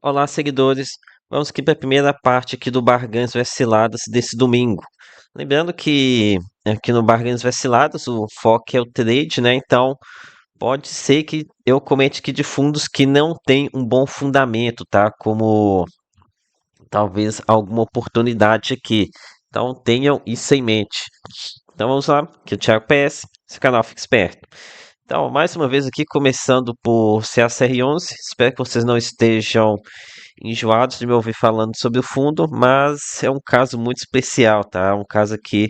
Olá, seguidores. Vamos aqui para a primeira parte aqui do Barganhas Vaciladas desse domingo. Lembrando que aqui no Barganhas Vaciladas o foco é o trade, né? Então pode ser que eu comente aqui de fundos que não tem um bom fundamento, tá? Como talvez alguma oportunidade aqui. Então tenham isso em mente. Então vamos lá, aqui é o Thiago PS, esse canal fica esperto. Então, mais uma vez aqui, começando por CACR11. Espero que vocês não estejam enjoados de me ouvir falando sobre o fundo, mas é um caso muito especial, tá? É um caso que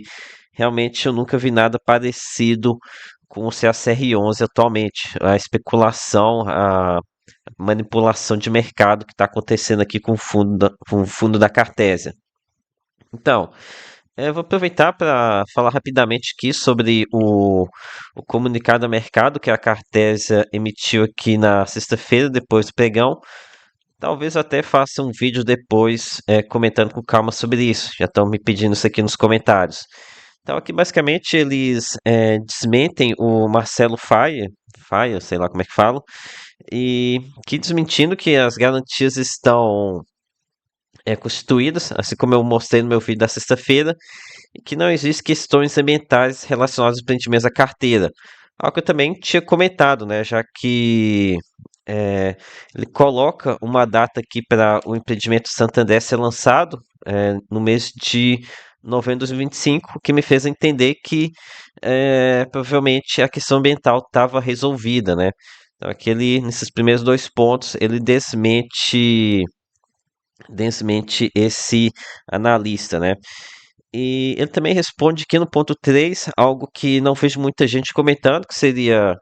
realmente eu nunca vi nada parecido com o CACR11 atualmente. A especulação, a manipulação de mercado que está acontecendo aqui com o fundo da Cartésia. Então, eu vou aproveitar para falar rapidamente aqui sobre o comunicado a mercado que a Cartésia emitiu aqui na sexta-feira, depois do pregão. Talvez eu até faça um vídeo depois comentando com calma sobre isso. Já estão me pedindo isso aqui nos comentários. Então, aqui basicamente eles desmentem o Marcelo Faia, sei lá como é que fala, e que desmentindo que as garantias estão constituídas, assim como eu mostrei no meu vídeo da sexta-feira, e que não existem questões ambientais relacionadas aos empreendimentos da carteira. Algo que eu também tinha comentado, né? Já que ele coloca uma data aqui para o empreendimento Santander ser lançado no mês de novembro de 2025, o que me fez entender que provavelmente a questão ambiental estava resolvida, né? Então, nesses primeiros dois pontos, ele desmente esse analista, né? E ele também responde aqui no ponto 3 algo que não vejo muita gente comentando, que seria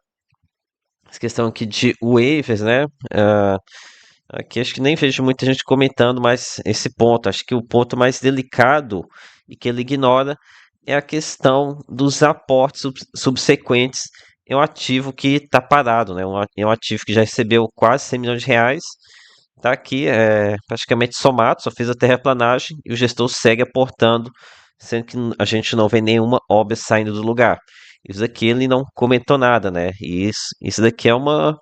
essa questão aqui de waivers, né? Ah, aqui acho que nem vejo muita gente comentando mais esse ponto. Acho que o ponto mais delicado e que ele ignora é a questão dos aportes subsequentes em um ativo que está parado, né? É um ativo que já recebeu quase 100 milhões de reais, está aqui praticamente somado, só fez a terraplanagem e o gestor segue aportando, sendo que a gente não vê nenhuma obra saindo do lugar. Isso aqui ele não comentou nada, né? E isso daqui é uma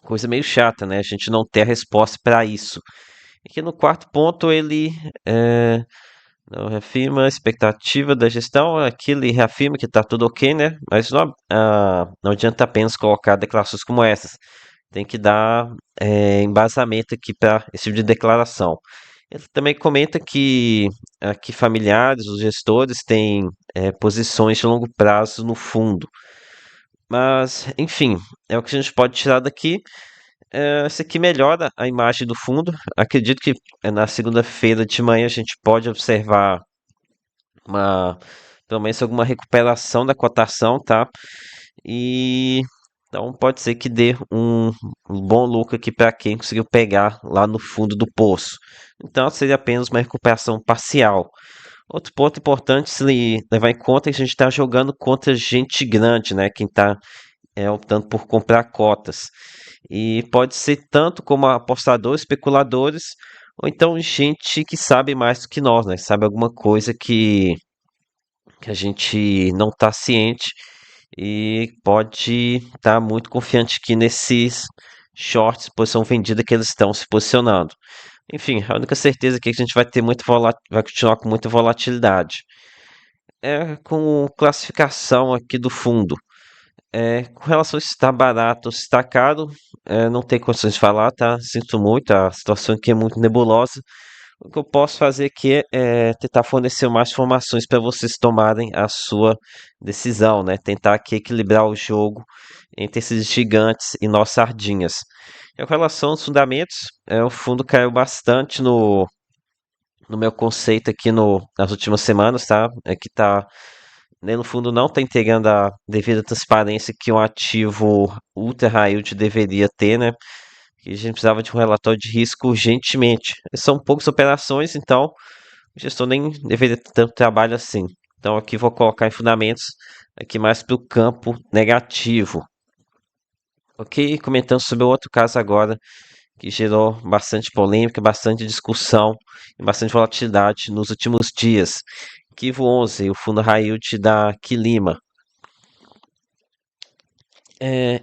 coisa meio chata, né? A gente não ter a resposta para isso. E que no quarto ponto ele não reafirma a expectativa da gestão, aqui ele reafirma que está tudo ok, né? Mas não adianta apenas colocar declarações como essas. Tem que dar embasamento aqui para esse tipo de declaração. Ele também comenta que aqui familiares, os gestores têm posições de longo prazo no fundo. Mas, enfim, é o que a gente pode tirar daqui. Isso aqui melhora a imagem do fundo. Acredito que na segunda-feira de manhã a gente pode observar uma, pelo menos alguma recuperação da cotação, tá? E então pode ser que dê um bom lucro aqui para quem conseguiu pegar lá no fundo do poço. Então seria apenas uma recuperação parcial. Outro ponto importante se levar em conta é que a gente está jogando contra gente grande, né? Quem está optando por comprar cotas. E pode ser tanto como apostadores, especuladores, ou então gente que sabe mais do que nós, né? Sabe alguma coisa que a gente não está ciente e pode estar muito confiante aqui nesses shorts, posição vendida que eles estão se posicionando. Enfim, a única certeza aqui é que a gente vai ter vai continuar com muita volatilidade. Com classificação aqui do fundo. Com relação a se está barato ou se está caro, não tem condições de falar, tá? Sinto muito, a situação aqui é muito nebulosa. O que eu posso fazer aqui é tentar fornecer mais informações para vocês tomarem a sua decisão, né? Tentar aqui equilibrar o jogo entre esses gigantes e nós sardinhas. Com relação aos fundamentos, o fundo caiu bastante no meu conceito aqui nas últimas semanas, tá? É que tá, né, no fundo não está entregando a devida transparência que um ativo ultra high yield deveria ter, né? Que a gente precisava de um relatório de risco urgentemente. São poucas operações, então o gestor nem deveria ter tanto trabalho assim. Então aqui vou colocar em fundamentos aqui mais para o campo negativo. Ok, comentando sobre outro caso agora que gerou bastante polêmica, bastante discussão e bastante volatilidade nos últimos dias. Kivo 11, o fundo high yield da Quilima.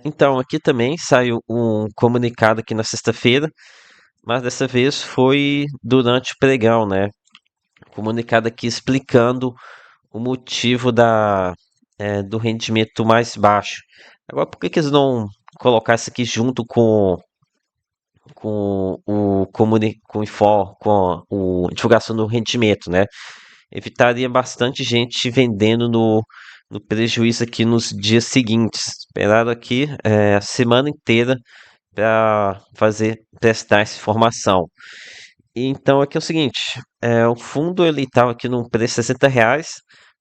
Então, aqui também saiu um comunicado aqui na sexta-feira, mas dessa vez foi durante o pregão, né? Comunicado aqui explicando o motivo do rendimento mais baixo. Agora, por que que eles não colocar isso aqui junto com o a divulgação do rendimento, né? Evitaria bastante gente vendendo no prejuízo aqui nos dias seguintes. Esperaram aqui a semana inteira para fazer testar essa informação. Então aqui é o seguinte, o fundo ele estava aqui num preço de R$ 60,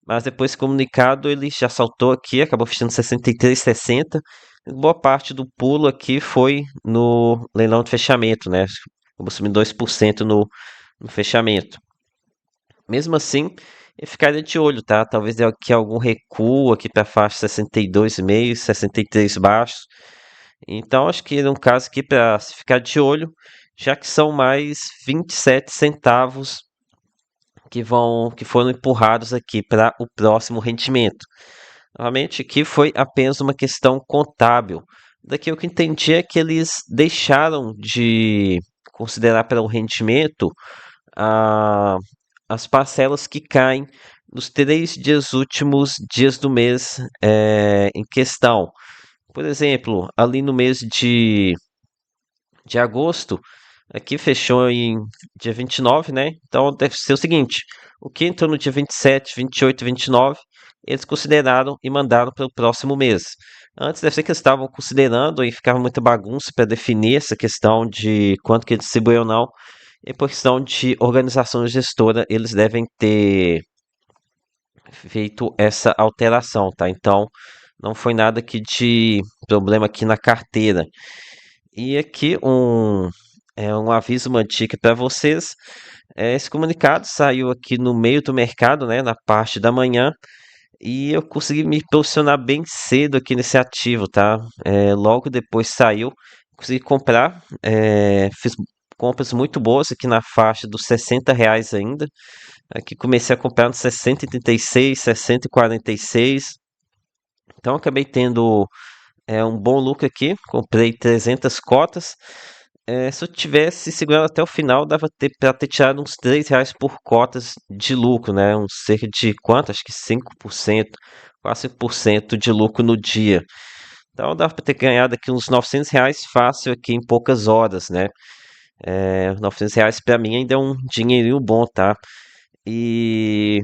mas depois comunicado ele já saltou aqui, acabou fechando 63,60. Boa parte do pulo aqui foi no leilão de fechamento, né? Acabou subindo 2% no fechamento. Mesmo assim, eu ficaria de olho, tá? Talvez dê aqui algum recuo aqui para a faixa 62,5, 63 baixos. Então, acho que no caso aqui para se ficar de olho, já que são mais 27 centavos que foram empurrados aqui para o próximo rendimento. Novamente, aqui foi apenas uma questão contábil. Daqui o que eu entendi é que eles deixaram de considerar para o rendimento a, as parcelas que caem nos 3 últimos dias do mês em questão. Por exemplo, ali no mês de agosto, aqui fechou em dia 29, né? Então deve ser o seguinte: o que entrou no dia 27, 28 e 29, eles consideraram e mandaram para o próximo mês. Antes deve ser que eles estavam considerando e ficava muita bagunça para definir essa questão de quanto que eles distribuem ou não. E por questão de organização gestora, eles devem ter feito essa alteração, tá? Então, não foi nada aqui de problema aqui na carteira. E aqui um aviso, uma dica para vocês. Esse comunicado saiu aqui no meio do mercado, né, na parte da manhã, e eu consegui me posicionar bem cedo aqui nesse ativo, tá? Logo depois saiu, consegui comprar, fiz compras muito boas aqui na faixa dos R$ 60 ainda. Aqui comecei a comprar no 60,36, 60,46. Então acabei tendo um bom lucro aqui. Comprei 300 cotas. Se eu tivesse segurado até o final, dava para ter tirado uns R$ 3 por cotas de lucro, né? Uns cerca de quanto? Acho que 5%, quase 5% de lucro no dia. Então dava para ter ganhado aqui uns R$ 900 fácil aqui em poucas horas, né? R$ 900 para mim ainda é um dinheirinho bom, tá? E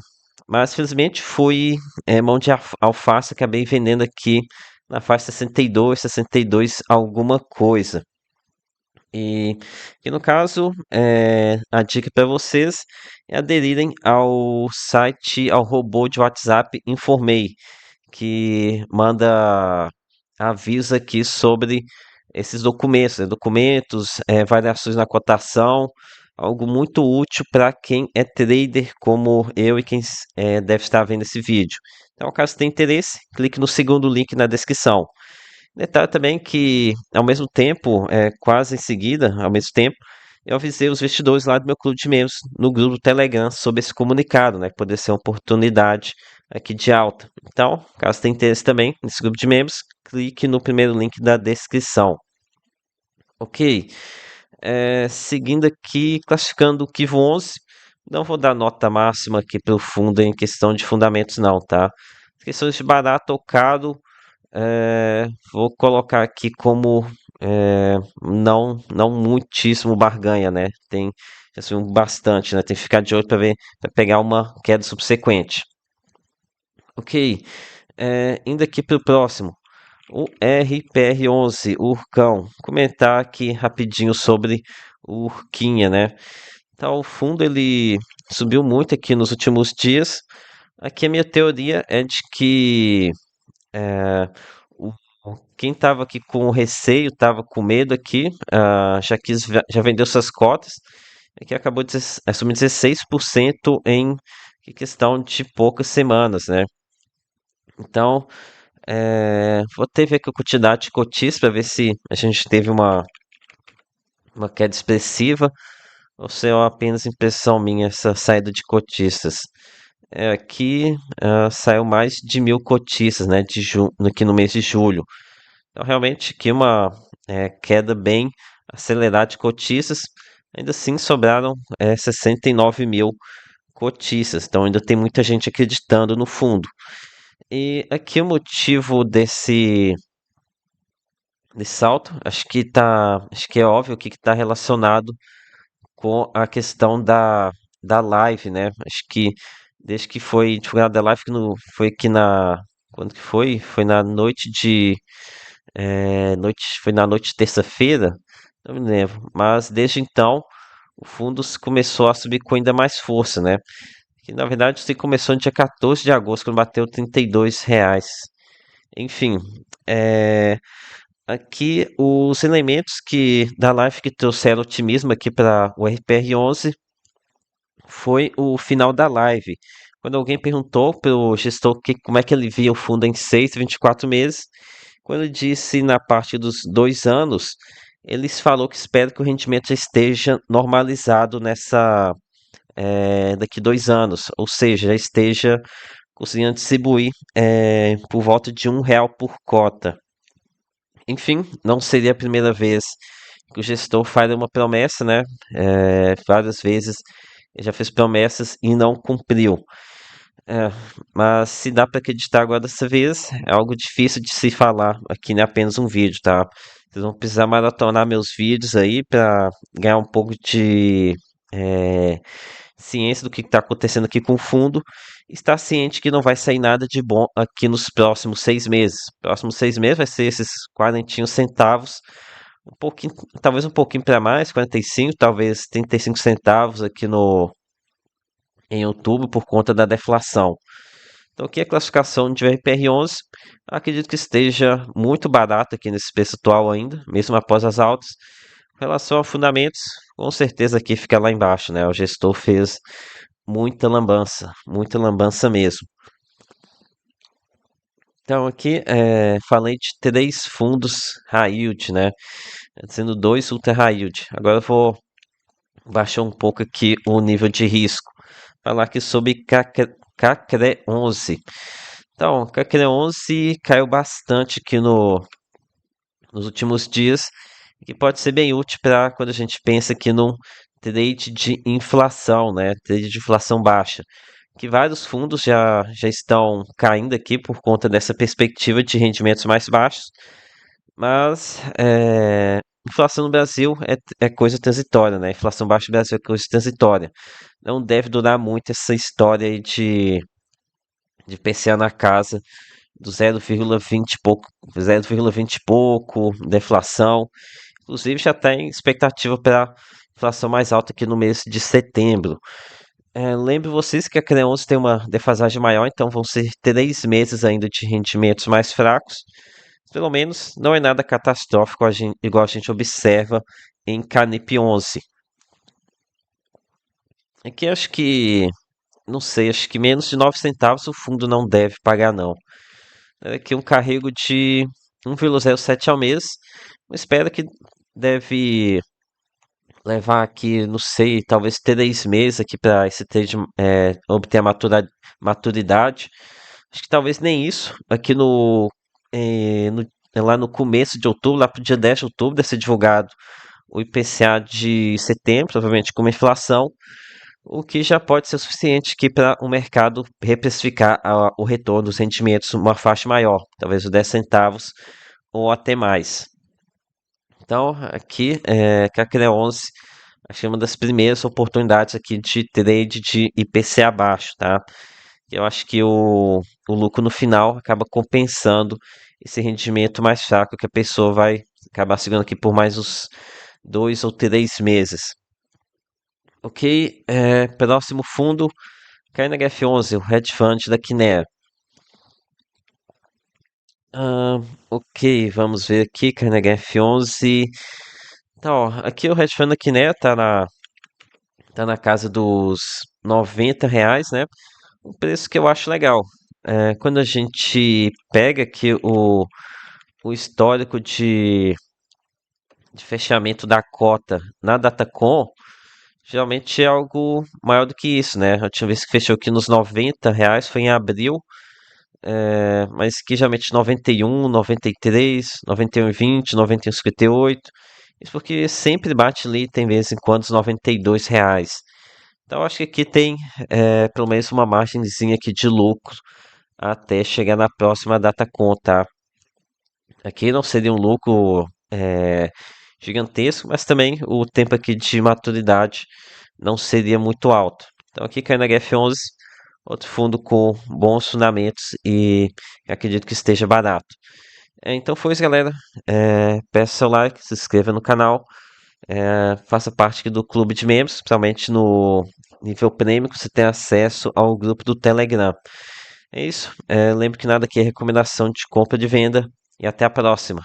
mas felizmente fui mão de alface, acabei vendendo aqui na faixa 62 alguma coisa. E no caso, a dica para vocês é aderirem ao site, ao robô de WhatsApp Informei, que manda aviso aqui sobre esses documentos, né? Documentos, variações na cotação, algo muito útil para quem é trader como eu e quem deve estar vendo esse vídeo. Então, caso tenha interesse, clique no segundo link na descrição. Detalhe também que, ao mesmo tempo, quase em seguida, ao mesmo tempo, eu avisei os investidores lá do meu clube de membros no grupo do Telegram sobre esse comunicado, né? Que poderia ser uma oportunidade aqui de alta. Então, caso tenha interesse também nesse grupo de membros, clique no primeiro link da descrição. Ok. Seguindo aqui, classificando o Kivo 11, não vou dar nota máxima aqui para o fundo em questão de fundamentos, não, tá? Questões de barato ou caro, vou colocar aqui como não muitíssimo barganha, né? Tem assim, bastante, né? Tem que ficar de olho para ver, para pegar uma queda subsequente. Ok, indo aqui para o próximo. O RPR11, o Urcão. Comentar aqui rapidinho sobre o Urquinha, né? Então, o fundo ele subiu muito aqui nos últimos dias. Aqui a minha teoria é de que o- quem estava aqui com receio, estava com medo aqui, já vendeu suas cotas, que acabou de assumir 16% em questão de poucas semanas, né? Então, vou ter ver com a quantidade de cotistas para ver se a gente teve uma queda expressiva ou se é apenas impressão minha essa saída de cotistas. Aqui saiu mais de 1.000 cotistas, né, aqui no mês de julho. Então, realmente, aqui uma queda bem acelerar de cotistas, ainda assim sobraram 69 mil cotistas. Então ainda tem muita gente acreditando no fundo. E aqui o motivo desse salto, acho que é óbvio que está relacionado com a questão da live, né? Acho que desde que foi divulgada a live, que foi aqui quando que foi? Foi na noite foi na noite de terça-feira, não me lembro. Mas desde então, o fundo começou a subir com ainda mais força, né? Que na verdade isso começou no dia 14 de agosto, quando bateu R$ 32. Enfim, é, aqui os elementos que da live que trouxeram otimismo aqui para o RPR11 foi o final da live. Quando alguém perguntou para o gestor como é que ele via o fundo em 6, 24 meses, quando ele disse na parte dos 2 anos, ele falou que espera que o rendimento já esteja normalizado daqui 2 anos, ou seja, já esteja conseguindo distribuir por volta de R$ 1 por cota. Enfim, não seria a primeira vez que o gestor faz uma promessa, né? Várias vezes ele já fez promessas e não cumpriu. É, mas se dá para acreditar agora dessa vez, é algo difícil de se falar aqui em apenas um vídeo, tá? Vocês vão precisar maratonar meus vídeos aí para ganhar um pouco de é, ciência do que está acontecendo aqui com o fundo. Estar ciente que não vai sair nada de bom aqui nos próximos 6 meses. Próximos 6 meses vai ser esses 40 centavos, um pouquinho, talvez um pouquinho para mais, 45, talvez 35 centavos aqui no em outubro por conta da deflação. Então aqui a classificação de RPR11, acredito que esteja muito barato aqui nesse preço atual ainda, mesmo após as altas. Com relação a fundamentos, com certeza aqui fica lá embaixo, né? O gestor fez muita lambança mesmo. Então aqui falei de 3 fundos high yield, né? Sendo 2 ultra high yield. Agora eu vou baixar um pouco aqui o nível de risco. Falar aqui sobre CACRE 11. Então, o CACRE 11 caiu bastante aqui nos últimos dias, que pode ser bem útil para quando a gente pensa aqui num trade de inflação, né? Trade de inflação baixa. Que vários fundos já estão caindo aqui por conta dessa perspectiva de rendimentos mais baixos, mas inflação no Brasil é coisa transitória, né? Inflação baixa no Brasil é coisa transitória. Não deve durar muito essa história aí de IPCA na casa do 0,20 e pouco, 0,20 e pouco, deflação. Inclusive já tem expectativa para inflação mais alta aqui no mês de setembro. Lembre vocês que a CRE11 tem uma defasagem maior, então vão ser 3 meses ainda de rendimentos mais fracos. Pelo menos não é nada catastrófico, igual a gente observa em Canip 11. Aqui acho que, não sei, acho que menos de 9 centavos o fundo não deve pagar, não. Aqui um carrego de 1,07 ao mês. Eu espero que deve levar aqui, não sei, talvez 3 meses aqui para esse trade obter a maturidade. Acho que talvez nem isso. Aqui lá no começo de outubro, lá para o dia 10 de outubro, deve ser divulgado o IPCA de setembro, provavelmente com uma inflação, o que já pode ser suficiente aqui para o mercado reprecificar o retorno dos rendimentos uma faixa maior, talvez os 10 centavos ou até mais. Então, aqui, CACRE 11, acho que é uma das primeiras oportunidades aqui de trade de IPCA abaixo, tá? Eu acho que o lucro no final acaba compensando esse rendimento mais fraco que a pessoa vai acabar segurando aqui por mais uns 2 ou 3 meses. Ok, próximo fundo, KNHF11, o hedge fund da Kinea. Ok, vamos ver aqui, KNHF11. Então, ó, aqui o hedge fund da Kinea tá na casa dos R$ 90, né? Um preço que eu acho legal. Quando a gente pega aqui o histórico de fechamento da cota na Datacom, geralmente é algo maior do que isso, né? A última vez que fechou aqui nos R$ 90 foi em abril, mas que geralmente 91, 93, 91,20, 91,58. Isso porque sempre bate ali, tem vezes em quando, os R$ 92. Então acho que aqui tem pelo menos uma margenzinha aqui de lucro até chegar na próxima data conta. Aqui não seria um lucro gigantesco, mas também o tempo aqui de maturidade não seria muito alto. Então aqui cai na HF11, outro fundo com bons fundamentos e acredito que esteja barato. Então foi isso, galera. Peça seu like, se inscreva no canal, faça parte aqui do clube de membros, principalmente no nível prêmio, que você tem acesso ao grupo do Telegram. É isso. Lembre que nada aqui é recomendação de compra e de venda. E até a próxima.